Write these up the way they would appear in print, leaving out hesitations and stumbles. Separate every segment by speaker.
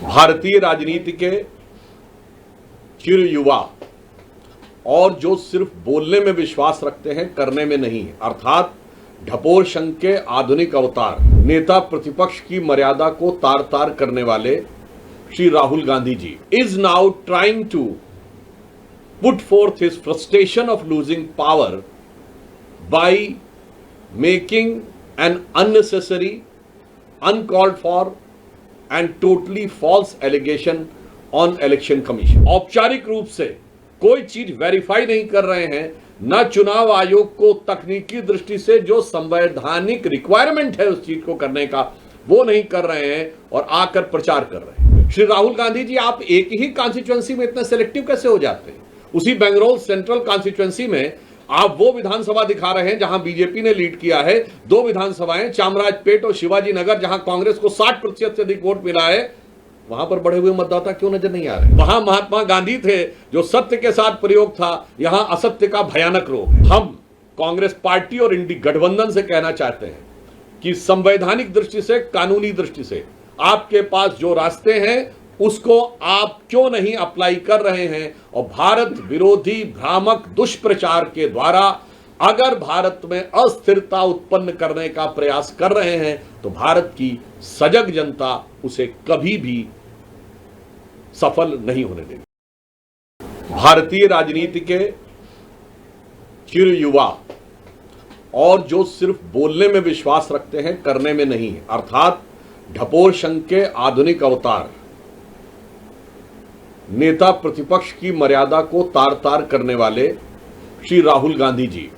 Speaker 1: भारतीय राजनीति के चिर युवा और जो सिर्फ बोलने में विश्वास रखते हैं, करने में नहीं, अर्थात ढपोर संघ के आधुनिक अवतार, नेता प्रतिपक्ष की मर्यादा को तार तार करने वाले Shri Rahul Gandhi ji is now trying to put forth his frustration of losing power by making an unnecessary, uncalled for and totally false allegation on election commission। औपचारिक रूप से कोई चीज वेरीफाई नहीं कर रहे हैं, न चुनाव आयोग को तकनीकी दृष्टि से जो संवैधानिक रिक्वायरमेंट है उस चीज को करने का वो नहीं कर रहे हैं और आकर प्रचार कर रहे हैं। श्री राहुल गांधी जी, आप एक ही कॉन्स्टिट्यूएंसी में इतना सिलेक्टिव कैसे हो जाते हैं? उसी बेंगलुरु सेंट्रल कॉन्स्टिट्यूएंसी में आप वो विधानसभा दिखा रहे हैं जहां बीजेपी ने लीड किया है, दो विधानसभाएं चामराजपेट और शिवाजी नगर, जहां कांग्रेस को 60% से अधिक वोट मिला है, वहां पर बढ़े हुए मतदाता क्यों नजर नहीं आ रहे? वहां महात्मा गांधी थे जो सत्य के साथ प्रयोग था, यहां असत्य का भयानक रोग है। हम कांग्रेस पार्टी और इंडी गठबंधन से कहना चाहते हैं कि संवैधानिक दृष्टि से, कानूनी दृष्टि से आपके पास जो रास्ते हैं उसको आप क्यों नहीं अप्लाई कर रहे हैं? और भारत विरोधी भ्रामक दुष्प्रचार के द्वारा अगर भारत में अस्थिरता उत्पन्न करने का प्रयास कर रहे हैं तो भारत की सजग जनता उसे कभी भी सफल नहीं होने देगी। भारतीय राजनीति के चिर युवा और जो सिर्फ बोलने में विश्वास रखते हैं, करने में नहीं, अर्थात ढपोर संघ के आधुनिक अवतार, नेता प्रतिपक्ष की मर्यादा को तार तार करने वाले श्री राहुल गांधी जी,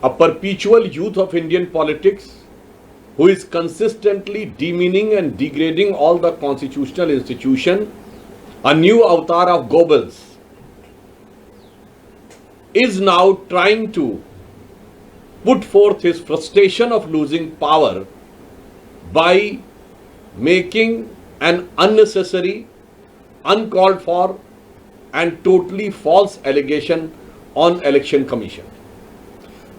Speaker 1: a perpetual youth of Indian politics who is consistently demeaning and degrading all the constitutional institution, a new avatar of Goebbels, is now trying to put forth his frustration of losing power by making an unnecessary, uncalled for and totally false allegation on election commission।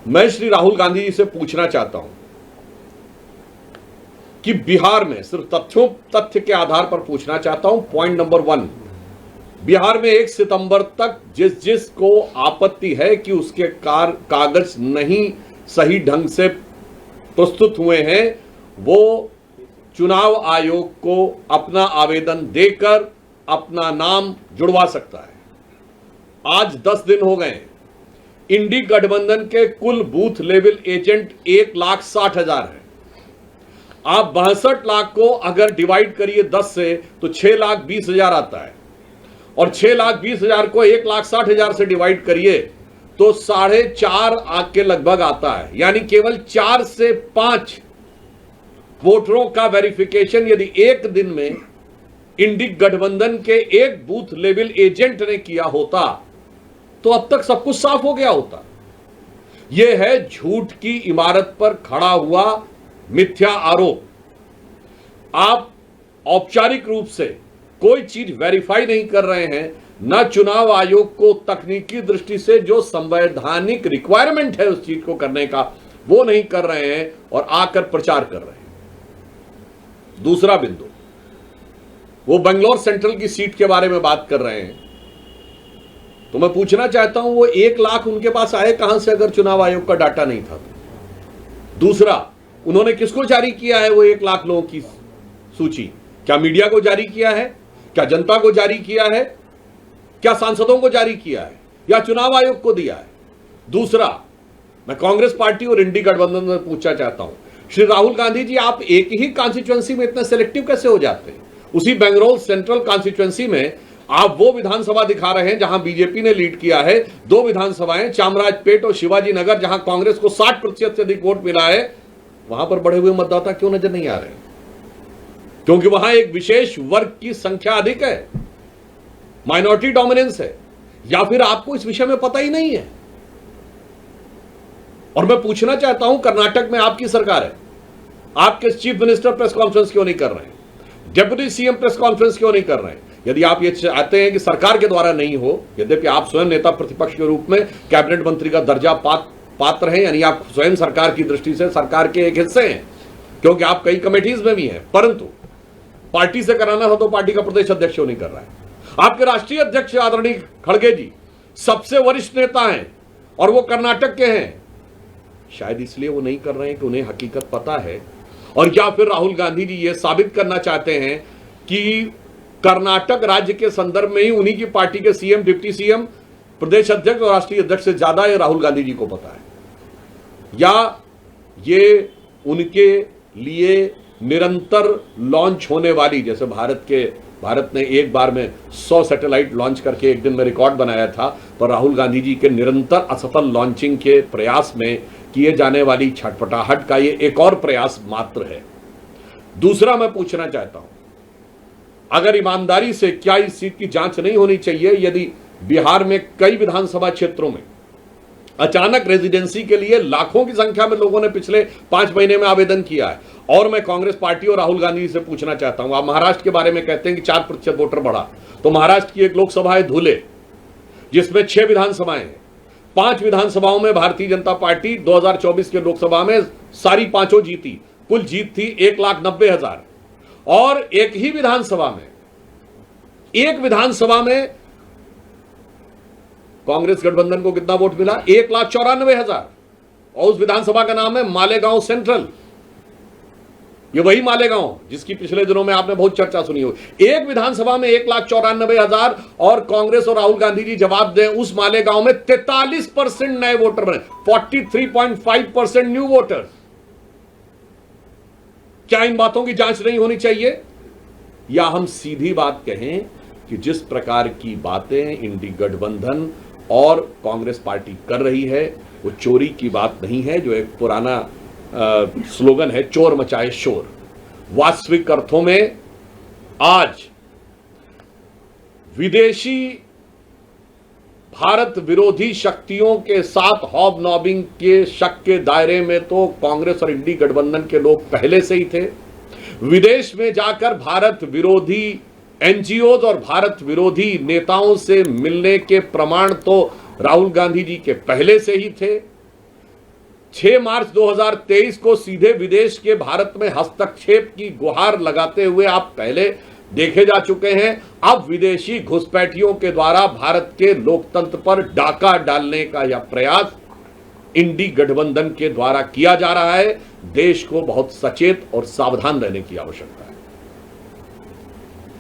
Speaker 1: मैं श्री राहुल गांधी जी से पूछना चाहता हूं कि बिहार में, सिर्फ तथ्य के आधार पर पूछना चाहता हूं, पॉइंट नंबर 1, बिहार में 1 सितंबर तक जिस को आपत्ति है कि उसके कागज नहीं सही ढंग से प्रस्तुत हुए हैं, वो चुनाव आयोग को अपना आवेदन देकर अपना नाम जुड़वा सकता है। आज 10 दिन हो गए। इंडी गठबंधन के कुल बूथ लेवल एजेंट 1,60,000 है। आप 62 लाख को अगर डिवाइड करिए 10 से तो 6,20,000 आता है, और 6,20,000 को 1,60,000 से डिवाइड करिए तो 4.5 के लगभग आता है। यानी केवल 4 से 5 वोटरों का वेरिफिकेशन यदि एक दिन में इंडी गठबंधन के एक बूथ लेवल एजेंट ने किया होता तो अब तक सब कुछ साफ हो गया होता। यह है झूठ की इमारत पर खड़ा हुआ मिथ्या आरोप। आप औपचारिक रूप से कोई चीज वेरीफाई नहीं कर रहे हैं, न चुनाव आयोग को तकनीकी दृष्टि से जो संवैधानिक रिक्वायरमेंट है उस चीज को करने का वो नहीं कर रहे हैं और आकर प्रचार कर रहे हैं। दूसरा बिंदु, वो बेंगलुरु सेंट्रल की सीट के बारे में बात कर रहे हैं, तो मैं पूछना चाहता हूं वो 1 लाख उनके पास आए कहां से अगर चुनाव आयोग का डाटा नहीं था तो? दूसरा, उन्होंने किसको जारी किया है वो 1 लाख लोगों की सूची? क्या मीडिया को जारी किया है? क्या जनता को जारी किया है? क्या सांसदों को जारी किया है या चुनाव आयोग को दिया है? दूसरा, मैं कांग्रेस पार्टी और इंडी गठबंधन में पूछना चाहता हूं, श्री राहुल गांधी जी, आप एक ही कॉन्स्टिट्यूएंसी में इतना सिलेक्टिव कैसे हो जाते हैं? उसी बेंगलुरु सेंट्रल कॉन्स्टिट्यूएंसी में आप वो विधानसभा दिखा रहे हैं जहां बीजेपी ने लीड किया है, दो विधानसभाएं चामराजपेट और शिवाजी नगर, जहां कांग्रेस को 60% से अधिक वोट मिला है, वहां पर बढ़े हुए मतदाता क्यों नजर नहीं आ रहे? क्योंकि वहां एक विशेष वर्ग की संख्या अधिक है, माइनॉरिटी डोमिनेंस है, या फिर आपको इस विषय में पता ही नहीं है? और मैं पूछना चाहता हूं, कर्नाटक में आपकी सरकार है, आपके चीफ मिनिस्टर प्रेस कॉन्फ्रेंस क्यों नहीं कर रहे हैं? डेप्यूटी सीएम प्रेस कॉन्फ्रेंस क्यों नहीं कर रहे हैं? यदि आप ये चाहते हैं कि सरकार के द्वारा नहीं हो, यद्यपि आप स्वयं नेता प्रतिपक्ष के रूप में कैबिनेट मंत्री का दर्जा पात्र हैं, यानी आप स्वयं सरकार की दृष्टि से सरकार के एक हिस्से हैं, क्योंकि आप कई कमेटीज में भी हैं, परंतु पार्टी से कराना था तो पार्टी का प्रदेश अध्यक्ष क्यों नहीं कर रहा है? आपके राष्ट्रीय अध्यक्ष आदरणीय खड़गे जी सबसे वरिष्ठ नेता हैं और वो कर्नाटक के हैं। शायद इसलिए वो नहीं कर रहे हैं कि उन्हें हकीकत पता है, और या फिर राहुल गांधी जी ये साबित करना चाहते हैं कि कर्नाटक राज्य के संदर्भ में ही उन्हीं की पार्टी के सीएम, डिप्टी सीएम, प्रदेश अध्यक्ष और राष्ट्रीय अध्यक्ष से ज्यादा ये राहुल गांधी जी को पता है, या ये उनके लिए निरंतर लॉन्च होने वाली, जैसे भारत ने एक बार में 100 सैटेलाइट लॉन्च करके एक दिन में रिकॉर्ड बनाया था, पर राहुल गांधी जी के निरंतर असफल लॉन्चिंग के प्रयास में किए जाने वाली छटपटाहट का ये एक और प्रयास मात्र है। दूसरा मैं पूछना चाहता हूं, अगर ईमानदारी से क्या इस सीट की जांच नहीं होनी चाहिए यदि बिहार में कई विधानसभा क्षेत्रों में अचानक रेजिडेंसी के लिए लाखों की संख्या में लोगों ने पिछले 5 महीने में आवेदन किया है? और मैं कांग्रेस पार्टी और राहुल गांधी से पूछना चाहता हूं, आप महाराष्ट्र के बारे में कहते हैं कि 4% वोटर बढ़ा, तो महाराष्ट्र की एक लोकसभा है धुले, जिसमें 6 विधानसभाएं हैं। 5 विधानसभाओं में भारतीय जनता पार्टी 2024 के लोकसभा में सारी 5 जीती, कुल जीत थी 1,90,000। और एक विधानसभा में कांग्रेस गठबंधन को कितना वोट मिला? 1,94,000। और उस विधानसभा का नाम है मालेगांव सेंट्रल। ये वही मालेगांव जिसकी पिछले दिनों में आपने बहुत चर्चा सुनी हो। एक विधानसभा में 1,94,000, और कांग्रेस और राहुल गांधी जी जवाब दें, उस मालेगांव में 43% नए वोटर बने, 43.5% न्यू वोटर। क्या इन बातों की जांच नहीं होनी चाहिए? या हम सीधी बात कहें कि जिस प्रकार की बातें इंडी गठबंधन और कांग्रेस पार्टी कर रही है वो चोरी की बात नहीं है, जो एक पुराना स्लोगन है, चोर मचाए शोर। वास्तविक अर्थों में आज विदेशी भारत विरोधी शक्तियों के साथ हॉबनॉबिंग के शक के दायरे में तो कांग्रेस और इंडी गठबंधन के लोग पहले से ही थे। विदेश में जाकर भारत विरोधी एनजीओज और भारत विरोधी नेताओं से मिलने के प्रमाण तो राहुल गांधी जी के पहले से ही थे। 6 मार्च 2023 को सीधे विदेश के भारत में हस्तक्षेप की गुहार लगाते हुए आप पहले देखे जा चुके हैं। अब विदेशी घुसपैठियों के द्वारा भारत के लोकतंत्र पर डाका डालने का यह प्रयास इंडी गठबंधन के द्वारा किया जा रहा है। देश को बहुत सचेत और सावधान रहने की आवश्यकता है।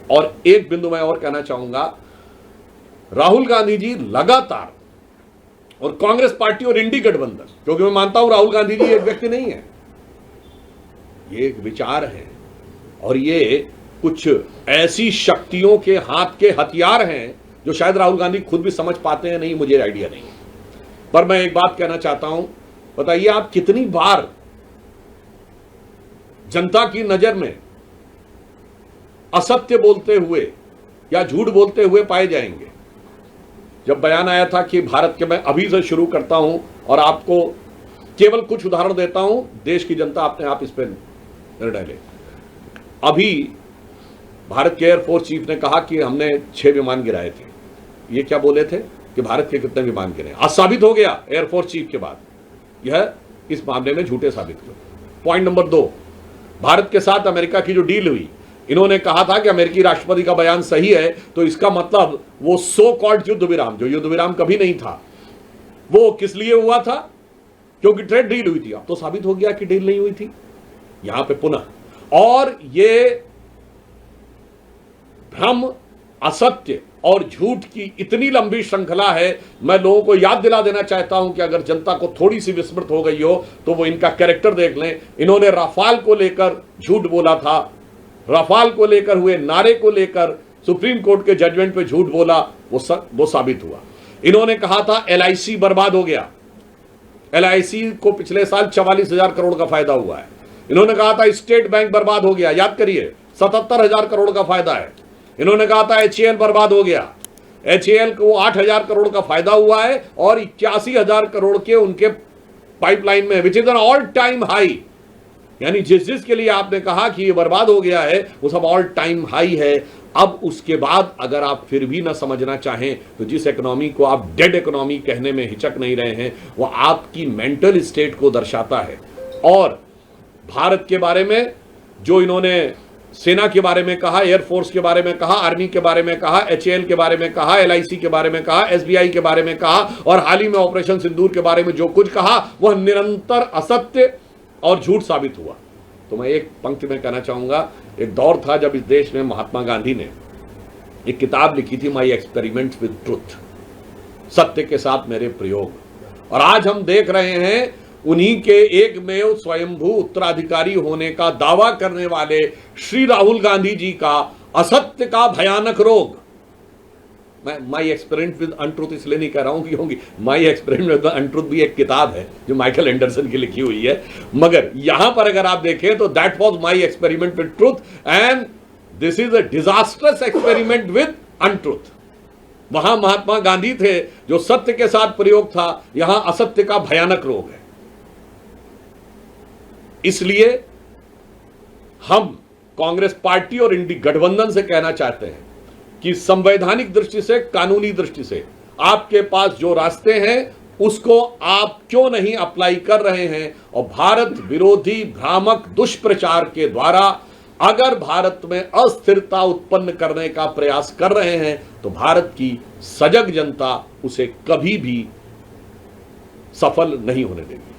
Speaker 1: और एक बिंदु मैं और कहना चाहूंगा, राहुल गांधी जी लगातार, और कांग्रेस पार्टी और इंडी गठबंधन, क्योंकि मैं मानता हूं राहुल गांधी जी एक व्यक्ति नहीं है, ये एक विचार है, और ये कुछ ऐसी शक्तियों के हाथ के हथियार हैं जो शायद राहुल गांधी खुद भी समझ पाते हैं नहीं, मुझे आइडिया नहीं है। पर मैं एक बात कहना चाहता हूं, बताइए आप कितनी बार जनता की नजर में असत्य बोलते हुए या झूठ बोलते हुए पाए जाएंगे? जब बयान आया था कि भारत के, मैं अभी से शुरू करता हूं और आपको केवल कुछ उदाहरण देता हूं, देश की जनता अपने आप इस पर निर्णय ले। अभी भारत के एयरफोर्स चीफ ने कहा कि हमने 6 विमान गिराए थे। ये क्या बोले थे कि भारत के कितने विमान गिरे? आज साबित हो गया एयरफोर्स चीफ के बाद, यह इस मामले में झूठे साबित हुए। पॉइंट नंबर 2, भारत के साथ अमेरिका की जो डील हुई, इन्होंने कहा था कि अमेरिकी राष्ट्रपति का बयान सही है, तो इसका मतलब वो सो कॉल्ड युद्ध विराम, जो युद्ध विराम कभी नहीं था, वो किस लिए हुआ था? क्योंकि ट्रेड डील हुई थी। अब तो साबित हो गया कि डील नहीं हुई थी। यहां पे पुनः, और ये भ्रम, असत्य और झूठ की इतनी लंबी श्रृंखला है। मैं लोगों को याद दिला देना चाहता हूं कि अगर जनता को थोड़ी सी विस्मृत हो गई हो तो वो इनका कैरेक्टर देख लें। इन्होंने राफाल को लेकर झूठ बोला था, राफाल को लेकर हुए नारे को लेकर सुप्रीम कोर्ट के जजमेंट पे झूठ बोला, वो साबित हुआ। इन्होंने कहा था एलआईसी बर्बाद हो गया, एलआईसी को पिछले साल 44,000 करोड़ का फायदा हुआ है। इन्होंने कहा था स्टेट बैंक बर्बाद हो गया, याद करिए 77,000 करोड़ का फायदा है। इन्होंने कहा था एचएएल बर्बाद हो गया, एचएएल को 8,000 करोड़ का फायदा हुआ है और 81,000 करोड़ के उनके पाइपलाइन में, which is an all time high. यानी जिस के लिए आपने कहा कि ये बर्बाद हो गया है वो सब ऑल टाइम हाई है। अब उसके बाद अगर आप फिर भी ना समझना चाहें तो जिस इकोनॉमी को आप डेड इकोनॉमी कहने में हिचक नहीं रहे हैं, वो आपकी मेंटल स्टेट को दर्शाता है। और भारत के बारे में जो इन्होंने सेना के बारे में कहा, एयरफोर्स के बारे में कहा, आर्मी के बारे में कहा, HAL के बारे में कहा, LIC के बारे में कहा, SBI के बारे में कहा, और हाल ही में ऑपरेशन सिंदूर के बारे में जो कुछ कहा वह निरंतर असत्य और झूठ साबित हुआ। तो मैं एक पंक्ति में कहना चाहूंगा, एक दौर था जब इस देश में महात्मा गांधी ने एक किताब लिखी थी, माई एक्सपेरिमेंट्स विद ट्रुथ, सत्य के साथ मेरे प्रयोग, और आज हम देख रहे हैं उन्हीं के एकमेव स्वयंभू उत्तराधिकारी होने का दावा करने वाले श्री राहुल गांधी जी का असत्य का भयानक रोग। मैं माई एक्सपेरिमेंट विद अनट्रूथ इसलिए नहीं कह रहा हूं क्योंकि माई एक्सपेरिमेंट विद अनट्रूथ भी एक किताब है जो माइकल एंडरसन की लिखी हुई है, मगर यहां पर अगर आप देखें तो that was my experiment with truth and this is a disastrous experiment with untruth. वहां महात्मा गांधी थे जो सत्य के साथ प्रयोग था, यहां असत्य का भयानक रोग है। इसलिए हम कांग्रेस पार्टी और इंडी गठबंधन से कहना चाहते हैं कि संवैधानिक दृष्टि से, कानूनी दृष्टि से आपके पास जो रास्ते हैं उसको आप क्यों नहीं अप्लाई कर रहे हैं, और भारत विरोधी भ्रामक दुष्प्रचार के द्वारा अगर भारत में अस्थिरता उत्पन्न करने का प्रयास कर रहे हैं तो भारत की सजग जनता उसे कभी भी सफल नहीं होने देगी।